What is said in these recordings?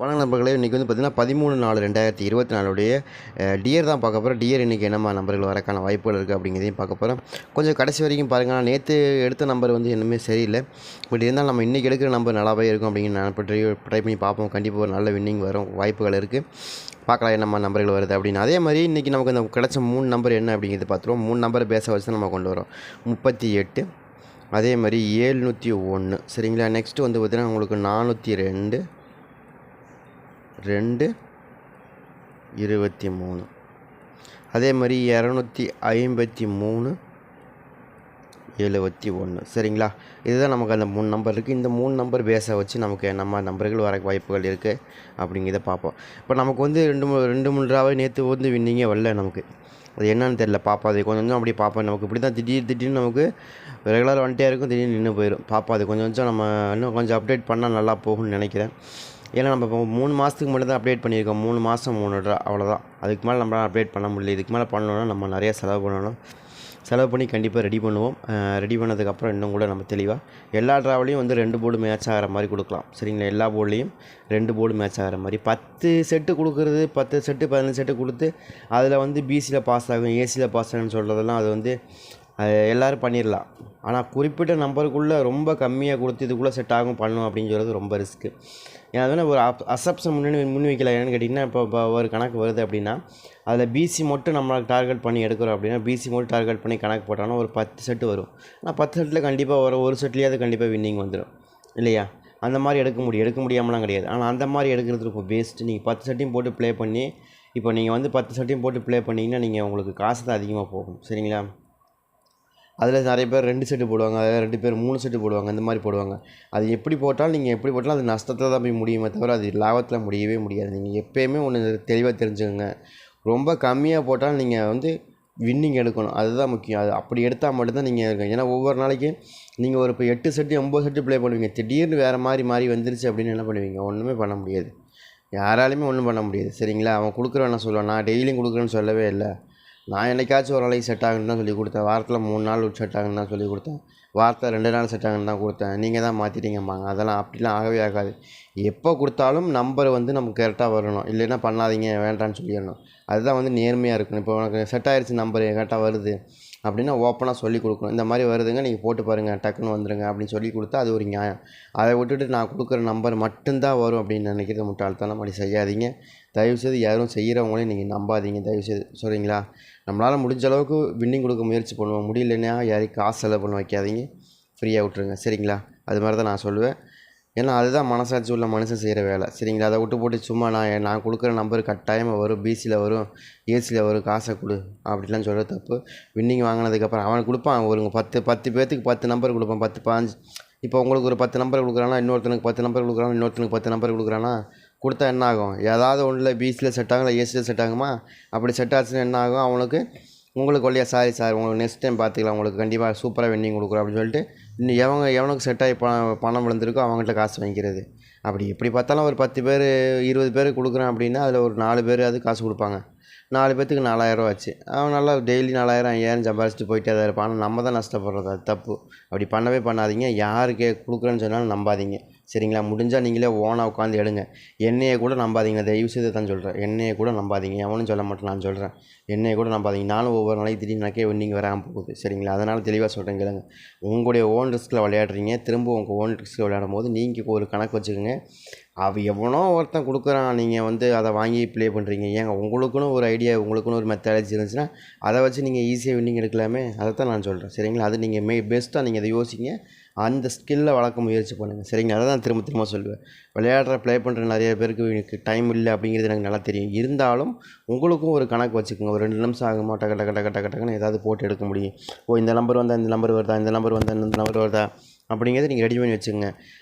வணக்கம் நண்பர்களே. இன்றைக்கி வந்து பார்த்திங்கன்னா 13/4/2024 டியர் தான் பார்க்க போகிறோம். டியர் இன்றைக்கி என்னம்மா நம்பர்கள் வரக்கான வாய்ப்புகள் இருக்குது அப்படிங்கிறதையும் பார்க்க போகிறோம். கொஞ்சம் கடைசி வரைக்கும் பாருங்கள். நான் நேற்று எடுத்த நம்பர் வந்து இன்னுமே சரியில்லை. பட் இருந்தாலும் நம்ம இன்றைக்கி எடுக்கிற நம்பர் நல்லாவே இருக்கும் அப்படின்னு நான் ட்ரை பண்ணி பார்ப்போம். கண்டிப்பாக ஒரு நல்ல வின்னிங் வரும் வாய்ப்புகள் இருக்குது. பார்க்கலாம் என்னம்மா நம்பர்கள் வருது அப்படின்னு. அதே மாதிரி இன்றைக்கி நமக்கு அந்த கிடச்ச 3 நம்பர் என்ன அப்படிங்கிறது பார்த்துருவோம். 3 நம்பரை பேச வச்சு தான் நம்ம கொண்டு வரோம். 38, அதே மாதிரி 701, சரிங்களா. நெக்ஸ்ட்டு வந்து பார்த்திங்கன்னா உங்களுக்கு 402, 2, 23, அதே மாதிரி 253, 71, சரிங்களா. இதுதான் நமக்கு அந்த 3 நம்பர் இருக்குது. இந்த 3 நம்பர் பேஸை வச்சு நமக்கு நம்ம நம்பர்கள் வர வாய்ப்புகள் இருக்குது அப்படிங்கிறத பார்ப்போம். இப்போ நமக்கு வந்து 2-3 நேற்று வந்து வின்னிங்கே வரல நமக்கு. அது என்னன்னு தெரில. பார்ப்போம். அது கொஞ்சம் அப்படியே பார்ப்போம். நமக்கு இப்படி தான் திடீர்னு நமக்கு ரெகுலராக வந்துட்டே இருக்கும். திடீர்னு நின்று போயிடும். பார்ப்போம். அது கொஞ்சம் நம்ம இன்னும் கொஞ்சம் அப்டேட் பண்ணால் நல்லா போகும்னு நினைக்கிறேன். ஏன்னா நம்ம இப்போ 3 மாதத்துக்கு மட்டும் தான் அப்டேட் பண்ணியிருக்கோம். 3 மாதம் 3 ட்ரா, அவ்வளோதான். அதுக்கு மேலே நம்மளால் அப்டேட் பண்ண முடியல. இதுக்கு மேலே பண்ணணுன்னா நம்ம நிறையா செலவு பண்ணணும். செலவு பண்ணி கண்டிப்பாக ரெடி பண்ணுவோம். ரெடி பண்ணதுக்கப்புறம் இன்னும் கூட நம்ம தெளிவாக எல்லா ட்ராவலையும் வந்து 2 போர்டு மேட்ச் ஆகிற மாதிரி கொடுக்கலாம், சரிங்களா. எல்லா போர்ட்லேயும் 2 போர்டு மேட்ச் ஆகிற மாதிரி 10 செட்டு கொடுக்குறது, 10 செட்டு 15 செட்டு கொடுத்து அதில் வந்து பிசியில் பாஸ் ஆகும், ஏசியில் பாஸ் ஆகுன்னு சொல்கிறதெல்லாம் அது வந்து எல்லோரும் பண்ணிடலாம். ஆனால் குறிப்பிட்ட நம்பருக்குள்ளே ரொம்ப கம்மியாக கொடுத்து இதுக்குள்ளே செட் ஆகும் பண்ணணும் அப்படின்னு சொல்கிறது ரொம்ப ரிஸ்க்கு. ஏன்னா அதனால் ஒரு அசப்ஷன் முன் வைக்கல. என்னென்னு கேட்டிங்கன்னா, இப்போ ஒரு கணக்கு வருது அப்படின்னா அதில் பிசி மட்டும் நம்மளுக்கு டார்கெட் பண்ணி எடுக்கிறோம் அப்படின்னா பிசி மட்டும் டார்கெட் பண்ணி கணக்கு போட்டோன்னா ஒரு 10 செட்டு வரும். ஆனால் 10 செட்டில் கண்டிப்பாக ஒரு செட்லேயாவது கண்டிப்பாக வின்னிங் வந்துடும் இல்லையா. அந்த மாதிரி எடுக்க முடியாமலாம் கிடையாது. ஆனால் அந்த மாதிரி எடுக்கிறது ரொம்ப வேஸ்ட்டு. நீங்கள் 10 செட்டையும் போட்டு ப்ளே பண்ணி இப்போ நீங்கள் வந்து 10 செட்டையும் போட்டு ப்ளே பண்ணிங்கன்னா நீங்கள் உங்களுக்கு காசு தான் அதிகமாக போகும், சரிங்களா. அதில் நிறைய பேர் 2 செட்டு போடுவாங்க, அதில் 2 பேர் 3 செட்டு போடுவாங்க, இந்த மாதிரி போடுவாங்க. அது எப்படி போட்டாலும் நீங்கள் எப்படி போட்டாலும் அது நஷ்டத்தில் தான் போய் முடியுமே தவிர அது லாபத்தில் முடியவே முடியாது. நீங்கள் எப்போயுமே ஒன்று தெளிவாக தெரிஞ்சுக்கோங்க. ரொம்ப கம்மியாக போட்டாலும் நீங்கள் வந்து வின்னிங் எடுக்கணும், அதுதான் முக்கியம். அது அப்படி எடுத்தால் மட்டும்தான் நீங்கள் இருக்கீங்க. ஏன்னா ஒவ்வொரு நாளைக்கு நீங்கள் ஒரு இப்போ 8 செட்டு 9 செட்டு ப்ளே பண்ணுவீங்க. திடீர்னு வேறு மாறி வந்துருச்சு அப்படின்னு என்ன பண்ணுவீங்க? ஒன்றுமே பண்ண முடியாது. யாராலையுமே ஒன்றும் பண்ண முடியாது, சரிங்களா. அவன் கொடுக்குறவன சொல்லுவான். நான் டெய்லியும் கொடுக்குறேன்னு சொல்லவே இல்லை. நான் என்றைக்காச்சும் ஒரு நாளைக்கு செட் ஆகுன்னு தான் சொல்லி கொடுத்தேன். வாரத்தில் 3 நாள் செட் ஆகுன்னு தான் சொல்லி கொடுத்தேன். வாரத்தில் 2 நாள் செட் ஆகுன்னு தான் கொடுத்தேன். நீங்கள் தான் மாற்றிட்டீங்கம்பாங்க. அதெல்லாம் அப்படிலாம் ஆகவே ஆகாது. எப்போ கொடுத்தாலும் நம்பர் வந்து நமக்கு கரெக்டாக வரணும். இல்லைன்னா பண்ணாதீங்க, வேண்டான்னு சொல்லிடணும். அதுதான் வந்து நேர்மையாக இருக்கணும். இப்போ உனக்கு செட் ஆகிடுச்சு, நம்பர் கரெக்டாக வருது அப்படின்னா ஓப்பனாக சொல்லி கொடுக்கணும். இந்த மாதிரி வருதுங்க, நீங்கள் போட்டு பாருங்கள், டக்குன்னு வந்துடுங்க அப்படின்னு சொல்லி கொடுத்தா அது ஒரு நியாயம். அதை விட்டுட்டு நான் கொடுக்குற நம்பர் மட்டும்தான் வரும் அப்படின்னு நினைக்கிறது முட்டாள்தனம். அப்படி செய்யாதீங்க. தயவுசெய்து யாரும் செய்கிறவங்களையும் நீங்கள் நம்பாதீங்க, தயவுசெய்து, சரிங்களா. நம்மளால் முடிஞ்ச அளவுக்கு வின்னிங் கொடுக்க முயற்சி பண்ணுவோம். முடியலன்னா யாரையும் காசு செலவு பண்ண வைக்காதீங்க, ஃப்ரீயாக விட்ருங்க, சரிங்களா. அது மாதிரி தான் நான் சொல்லுவேன். ஏன்னா அதுதான் மனசாட்சி உள்ள மனுஷன் செய்கிற வேலை, சரிங்களா. அதை விட்டு போட்டு சும்மா நான் கொடுக்குற நம்பர் கட்டாயமாக வரும், பிசியில் வரும், ஏசியில் வரும், காசை கொடு அப்படிலாம் சொல்கிறது தப்பு. வின்னிங் வாங்கினதுக்கப்புறம் அவனுக்கு கொடுப்பான். ஒரு 10 பேர்த்துக்கு 10 நம்பர் கொடுப்பான், 10 15. இப்போ உங்களுக்கு ஒரு 10 நம்பர் கொடுக்குறானா, இன்னொருத்தனுக்கு 10 நம்பர் கொடுக்குறானா, இன்னொருத்தனுக்கு 10 நம்பர் கொடுக்குறானா, கொடுத்தா என்ன ஆகும்? ஏதாவது ஒன்றில் பிசியில் செட் ஆகும், இல்லை ஏசியில் செட் ஆகுமா? அப்படி செட் ஆச்சுன்னா என்ன ஆகும்? உங்களுக்கு இல்லையா, சார் உங்களுக்கு நெக்ஸ்ட் டைம் பார்த்துக்கலாம், உங்களுக்கு கண்டிப்பாக சூப்பராக வின்னிங் கொடுக்குறோம் அப்படின்னு சொல்லிட்டு இன்னும் எவனுக்கு செட் ஆகி பணம் விழுந்திருக்கோ அவங்கள்ட்ட காசு வாங்கிக்கிறது. அப்படி எப்படி பார்த்தாலும் ஒரு 10 பேர் 20 பேர் கொடுக்குறான் அப்படின்னா அதில் ஒரு 4 பேர் அது காசு கொடுப்பாங்க. 4 பேர்த்துக்கு 4000 ஆச்சு. அவன் நல்லா டெய்லி 4000 5000 சம்பாரிச்சிட்டு போயிட்டே தான் இருப்பான். ஆனால் நம்ம தான் நஷ்டப்படுறது. அது தப்பு. அப்படி பண்ணவே பண்ணாதீங்க. யாருக்கு கொடுக்குறேன்னு சொன்னாலும் நம்பாதீங்க, சரிங்களா. முடிஞ்சால் நீங்களே ஓனாக உட்காந்து எடுங்க. என்னையை கூட நம்பாதீங்க, தயவுசெய்து தான் சொல்கிறேன். என்னையை கூட நம்பாதீங்க. எவனும் சொல்ல மாட்டேன், நான் சொல்கிறேன். என்னையை கூட நம்பாதீங்க. நானும் ஒவ்வொரு நாளைக்கு திடீர்னுக்கே வின்னிங் வராமல் போகுது, சரிங்களா. அதனால் தெளிவாக சொல்கிறேன் கேளுங்க. உங்களுடைய ஓன் ரிஸ்கில் விளையாடுறீங்க. திரும்ப உங்கள் ஓன் ரிஸ்கில் விளையாடும் போது நீங்கள் ஒரு கணக்கு வச்சுக்கோங்க. எவனோ ஒருத்தன் கொடுக்குறான், நீங்கள் வந்து அதை வாங்கி ப்ளே பண்ணுறீங்க. ஏங்க உங்களுக்குன்னு ஒரு ஐடியா, உங்களுக்குன்னு ஒரு மெத்தடாலஜி இருந்துச்சுன்னா அதை வச்சு நீங்கள் ஈஸியாக வின்னிங் எடுக்கலாமே. அதை தான் நான் சொல்கிறேன், சரிங்களா. அது நீங்கள் பெஸ்ட்டாக நீங்கள் அதை யோசிங்க. அந்த ஸ்கில்லை வளர்க்க முயற்சி பண்ணுங்கள், சரிங்களா. அதை தான் திரும்ப சொல்லுவேன். ப்ளே பண்ணுற நிறைய பேருக்கு எனக்கு டைம் இல்லை அப்படிங்கிறது எனக்கு நல்லா தெரியும். இருந்தாலும் உங்களுக்கும் ஒரு கணக்கு வச்சுக்கோங்க. ஒரு 2 நிமிஷம் ஆகுமா, டக்குன்னு ஏதாவது போட்டு எடுக்க முடியும். இந்த நம்பர் வந்தால் இந்த நம்பர் வருதா, இந்த நம்பர் வந்தால் இந்த நம்பர் வருதா அப்படிங்கிறத நீங்கள் ரெடி பண்ணி வச்சுக்கோங்க.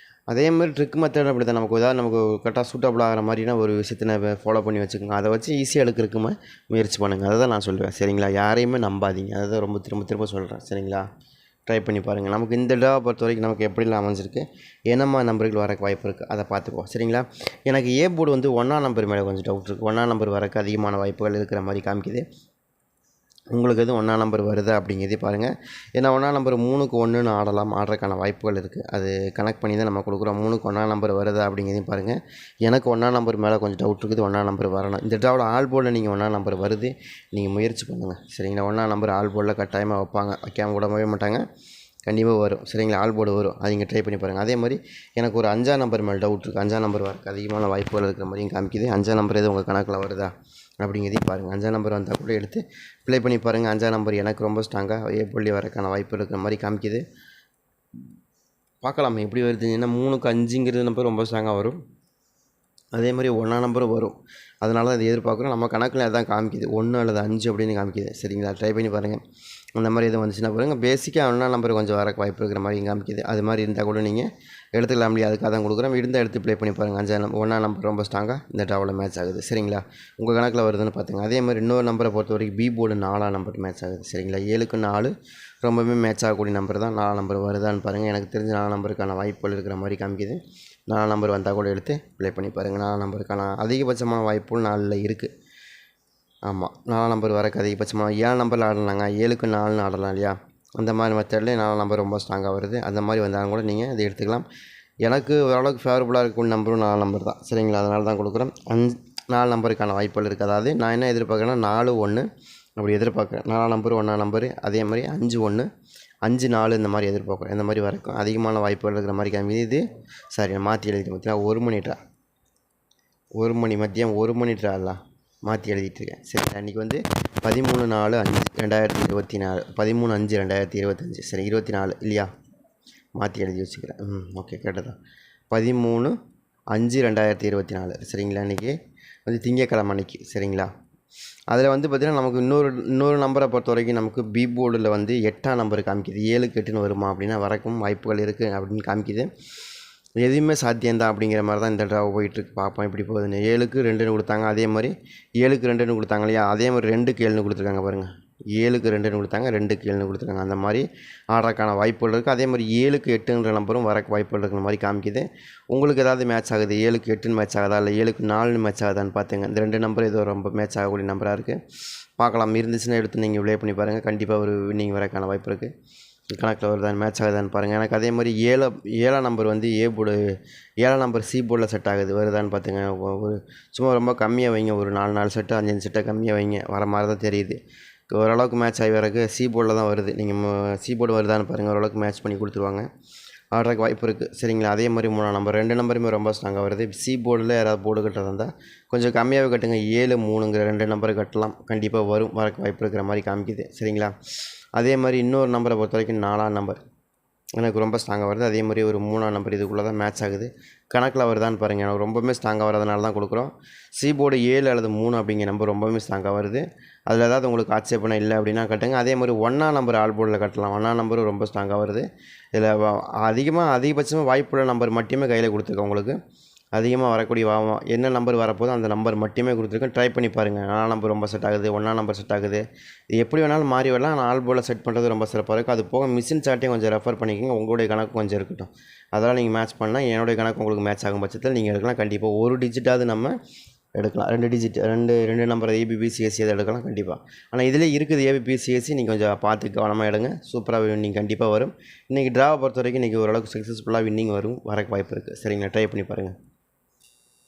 அதேமாதிரி ட்ரிக் மெத்தட் அப்படி தான். நமக்கு கரெக்டாக சூட்டபிள் ஆகிற மாதிரினா ஒரு விஷயத்தை ஃபாலோ பண்ணி வச்சுக்கோங்க. அதை வச்சு ஈஸியாக எடுக்கிறதுக்கு முயற்சி பண்ணுங்கள். அதை தான் நான் சொல்லுவேன், சரிங்களா. யாரையுமே நம்பாதீங்க. அதை தான் ரொம்ப திரும்ப சொல்கிறேன், சரிங்களா. ட்ரை பண்ணி பாருங்கள். நமக்கு இந்த ட்ராவை பொறுத்த வரைக்கும் நமக்கு எப்படிலாம் அமைஞ்சிருக்கு, என்னம்மா நம்பர்கள் வரக்கு வாய்ப்பு இருக்குது, அதை பார்த்துக்குவோம், சரிங்களா. எனக்கு ஏ போர்டு வந்து 1ஆம் நம்பர் மேலே கொஞ்சம் டவுட் இருக்குது. 1ஆம் நம்பர் வரக்கு அதிகமான வாய்ப்புகள் இருக்கிற மாதிரி காமிக்குது. உங்களுக்கு எதுவும் 1ஆம் நம்பர் வருதா அப்படிங்கிறதே பாருங்கள். ஏன்னா 1ஆம் நம்பர் 3க்கு 1ன்னு ஆடுறதுக்கான வாய்ப்புகள் இருக்குது. அது கனெக்ட் பண்ணி தான் நம்ம கொடுக்குறோம். 3க்கு 1ஆம் நம்பர் வருதா அப்படிங்கிறதையும் பாருங்கள். எனக்கு 1ஆம் நம்பர் மேலே கொஞ்சம் டவுட் இருக்குது. 1ஆம் நம்பர் வரணும். இந்த ட்ராவில் ஆல் போர்டில் நீங்கள் 1ஆம் நம்பர் வருது, நீங்கள் முயற்சி பண்ணுங்கள். சரிங்களா? 1ஆம் நம்பர் ஆல் போர்டில் கட்டாயமாக வைப்பாங்க. வைக்காமல் விடவே மாட்டாங்க. கண்டிப்பாக வரும். சரிங்களா? ஆல் போர்டு வரும். அது நீங்கள் ட்ரை பண்ணி பாருங்கள். அதே மாதிரி எனக்கு ஒரு 5ஆம் நம்பர் மேலே டவுட் இருக்குது. 5ஆம் நம்பர் வரக்கு அதிகமான வாய்ப்புகள் இருக்கிற மாதிரியும் காமிக்குது. 5ஆம் நம்பர் எதுவும் உங்கள் கணக்கில் வருதா அப்படிங்கிறதையும் பாருங்கள். 5ஆம் நம்பர் வந்தால் கூட எடுத்து ப்ளே பண்ணி பாருங்கள். 5ஆம் நம்பர் எனக்கு ரொம்ப ஸ்ட்ராங்காக ஏ வரக்கான வாய்ப்பு இருக்கிற மாதிரி காமிக்குது. பார்க்கலாம் எப்படி வருதுன்னா 3க்கு 5ங்கிறது நம்பர் ரொம்ப ஸ்ட்ராங்காக வரும். அதே மாதிரி 1ஆம் நம்பரும் வரும். அதனால தான் இதை எதிர்பார்க்குறோம். நம்ம கணக்கில் அதான் காமிக்குது. 1 அல்லது 5 அப்படின்னு காமிக்குது. சரிங்களா? ட்ரை பண்ணி பாருங்கள். அந்த மாதிரி எதுவும் வந்துச்சுன்னா பாருங்கள். பேசிக்காக 1ஆம் நம்பர் கொஞ்சம் வரக்கு வாய்ப்பு இருக்கிற மாதிரி காமிக்குது. அது மாதிரி இருந்தால் கூட நீங்கள் எடுத்துக்கலாம் இல்லையா? அதுக்காக தான் கொடுக்குறோம். இருந்தால் எடுத்து ப்ளே பண்ணி பாருங்கள். 1ஆம் நம்பர் ரொம்ப ஸ்ட்ராங்காக இந்த ட்ராவில் மேட்ச் ஆகுது. சரிங்களா? உங்கள் கணக்கில் வருதுன்னு பார்த்துங்க. அதே மாதிரி இன்னொரு நம்பரை பொறுத்த வரைக்கும் பி போர்டு 4ஆம் நம்பர் மேட்ச் ஆகுது. சரிங்களா? 7க்கு 4 ரொம்பவே மேட்ச் ஆகக்கூடிய நம்பர் தான். 4ஆம் நம்பர் வருதான்னு பாருங்கள். எனக்கு தெரிஞ்ச 4ஆம் நம்பருக்கான வாய்ப்புகள் இருக்கிற மாதிரி காமிக்குது. 4ஆம் நம்பர் வந்தால் கூட எடுத்து ப்ளே பண்ணி பாருங்கள். 4ஆம் நம்பருக்கான அதிகபட்சமான வாய்ப்புகள் 4ல் இருக்குது. ஆமாம், 4ஆம் நம்பர் வரக்கு அதிகபட்சமாக 7ஆம் நம்பரில் ஆடலாங்க. 7க்கு 4ன்னு ஆடலாம் இல்லையா? அந்த மாதிரி மெத்தட்லேயே 4ஆம் நம்பர் ரொம்ப ஸ்ட்ராங்காக வருது. அந்த மாதிரி வந்தாலும் கூட நீங்கள் இதை எடுத்துக்கலாம். எனக்கு ஓரளவுக்கு ஃபேவரபுளாக இருக்கக்கூடிய நம்பரும் 4ஆம் நம்பர் தான். சரிங்களா? அதனால தான் கொடுக்குறோம். 4 நம்பருக்கான வாய்ப்புகள் இருக்குது. அதாவது நான் என்ன எதிர்பார்க்குறேன்னா 4 1 அப்படி எதிர்பார்க்குறேன். 4ஆம் நம்பர் 1ஆம் நம்பர் அதே மாதிரி 5 1 5 4 இந்த மாதிரி எதிர்பார்க்குறேன். இந்த மாதிரி வரைக்கும் அதிகமான வாய்ப்புகள் இருக்கிற மாதிரி காமிக்குது. இது சரி, நான் மாற்றி எழுதிட்டு பார்த்தீங்கன்னா 1 மணி ட்ரா, 1 மணி மதியம் 1 மணி ட்ராலாம் மாற்றி எழுதிட்டுருக்கேன். சரி, அன்றைக்கி வந்து 13/5/2024 13/5/2025. சரி, 24 இல்லையா? மாற்றி எழுதி வச்சுக்கிறேன். ஓகே, கேட்டதான். 13/5/2024. சரிங்களா? அன்றைக்கி வந்து திங்கக்கிழமை அன்றைக்கி. சரிங்களா? அதில் வந்து பார்த்திங்கன்னா நமக்கு இன்னொரு நம்பரை பொறுத்த வரைக்கும் நமக்கு பி போர்டில் வந்து 8ஆம் நம்பர் காமிக்குது. 7க்கு 8ன்னு வருமா அப்படின்னா வரக்கும் வாய்ப்புகள் இருக்குது அப்படின்னு காமிக்குது. எதுவுமே சாத்தியம்தான் அப்படிங்கிற மாதிரி தான் இந்த ட்ராவ் போயிட்டுருக்கு. பார்ப்போம் எப்படி போகுதுன்னு. 7க்கு 2ன்னு கொடுத்தாங்க. அதே மாதிரி 7க்கு 2ன்னு கொடுத்தாங்க இல்லையா? அதே மாதிரி 2க்கு 7ன்னு கொடுத்துருக்காங்க பாருங்கள். 7க்கு 2ன்னு கொடுத்தாங்க, 2க்கு 7ன்னு கொடுத்துருக்காங்க. அந்த மாதிரி ஆடுறதுக்கான வாய்ப்புகள் இருக்குது. அதே மாதிரி 7க்கு 8ன்ற நம்பரும் வரக்கு வாய்ப்புகள் இருக்கிற மாதிரி காமிக்குது. உங்களுக்கு ஏதாவது மேட்ச் ஆகுது? 7க்கு 8ன்னு மேட்ச் ஆகுதா, இல்லை 7க்கு 4ன்னு மேட்ச் ஆகுதான்னு பார்த்துங்க. இந்த 2 நம்பர் ஏதோ ரொம்ப மேட்ச் ஆகக்கூடிய நம்பராக இருக்குது. பார்க்கலாம். இருந்துச்சுன்னா எடுத்து நீங்கள் ப்ளே பண்ணி பாருங்கள். கண்டிப்பாக ஒரு வின்னிங் வரக்கான வாய்ப்பு இருக்குது. கணக்கில் வருதான்னு மேட்ச் ஆகுதான்னு பாருங்கள். எனக்கு அதே மாதிரி 7ஆம் நம்பர் வந்து ஏ போர்டு, 7ஆம் நம்பர் சி போர்டில் செட் ஆகுது. வருதான்னு பார்த்துங்க. ஒரு சும்மா ரொம்ப கம்மியாக வைங்க. ஒரு 4 செட்டு 5 செட்டை கம்மியாக வைங்க. வர மாதிரி தான் தெரியுது. ஓரளவுக்கு மேட்ச் ஆகி வரக்கு சி போர்டில் தான் வருது. நீங்கள் சி போர்டு வருதான்னு பாருங்கள். ஓரளவுக்கு மேட்ச் பண்ணி கொடுத்துருவாங்க. ஆடுறதுக்கு வாய்ப்பு இருக்குது. சரிங்களா? அதே மாதிரி 3ஆம் நம்பர் 2 நம்பருமே ரொம்ப ஸ்ட்ராங்காக வருது. சி போர்டில் யாராவது போர்டு கட்டுறதா இருந்தால் கொஞ்சம் கம்மியாகவே கட்டுங்க. 7 3ங்கிற 2 நம்பர் கட்டலாம். கண்டிப்பாக வரக்கு வாய்ப்பு இருக்கிற மாதிரி காமிக்குது. சரிங்களா? அதே மாதிரி இன்னொரு நம்பரை பொறுத்த வரைக்கும் 4ஆம் நம்பர் எனக்கு ரொம்ப ஸ்ட்ராங்காக வருது. அதே மாதிரி ஒரு 3ஆம் நம்பர் இதுக்குள்ளே தான் மேட்ச் ஆகுது. கணக்கில் வருதான்னு பாருங்கள். எனக்கு ரொம்பவுமே ஸ்ட்ராங்காக வரதுனால தான் கொடுக்குறோம். சி போர்டு 7 அல்லது 3 அப்படிங்கிற நம்பர் ரொம்பவுமே ஸ்ட்ராங்காக வருது. அதில் ஏதாவது உங்களுக்கு ஆட்சேபனை இல்லை அப்படின்னா கட்டுங்க. அதே மாதிரி 1ஆம் நம்பர் ஆல் போர்டில் கட்டலாம். 1ஆம் நம்பரும் ரொம்ப ஸ்ட்ராங்காக வருது. இதில் அதிகபட்சமாக வாய்ப்புள்ள நம்பர் மட்டுமே கையில் கொடுத்துருக்கேன். உங்களுக்கு அதிகமாக வரக்கூடிய என்ன நம்பர் வரப்போதோ அந்த நம்பர் மட்டுமே கொடுத்துருக்கேன். ட்ரை பண்ணி பாருங்கள். 4ஆம் நம்பர் ரொம்ப செட் ஆகுது, 1ஆம் நம்பர் செட் ஆகுது. இது எப்படி வேணாலும் மாறி வரலாம். ஆனால் ஆல் போர்டில் செட் பண்ணுறது ரொம்ப சிறப்பாக இருக்கும். அது போக மிஷின் சார்ட்டையும் கொஞ்சம் ரெஃபர் பண்ணிக்கோங்க. உங்களுடைய கணக்கு கொஞ்சம் இருக்கட்டும். அதெல்லாம் நீங்கள் மேட்ச் பண்ணால் என்னுடைய கணக்கு உங்களுக்கு மேட்ச் ஆகும் பட்சத்தில் நீங்கள் எடுக்கலாம். கண்டிப்பாக ஒரு டிஜிட்டாவது நம்ம எடுக்கலாம். 2 டிஜிட் 2 நம்பர் ஏபிபி சிஎஸ்சி அதை எடுக்கலாம் கண்டிப்பாக. ஆனால் இதிலே இருக்குது ஏபிபி சிஎஸ்சி. நீங்கள் கொஞ்சம் பார்த்து கவனமாக எடுங்க. சூப்பராக வின்னிங் கண்டிப்பாக வரும். இன்றைக்கி ட்ராவை பொறுத்த வரைக்கும் இன்றைக்கி ஓரளவுக்கு சக்ஸஸ்ஃபுல்லாக வின்னிங் வரக்கு வாய்ப்பு இருக்குது. சரிங்களா? ட்ரை பண்ணி பாருங்கள்.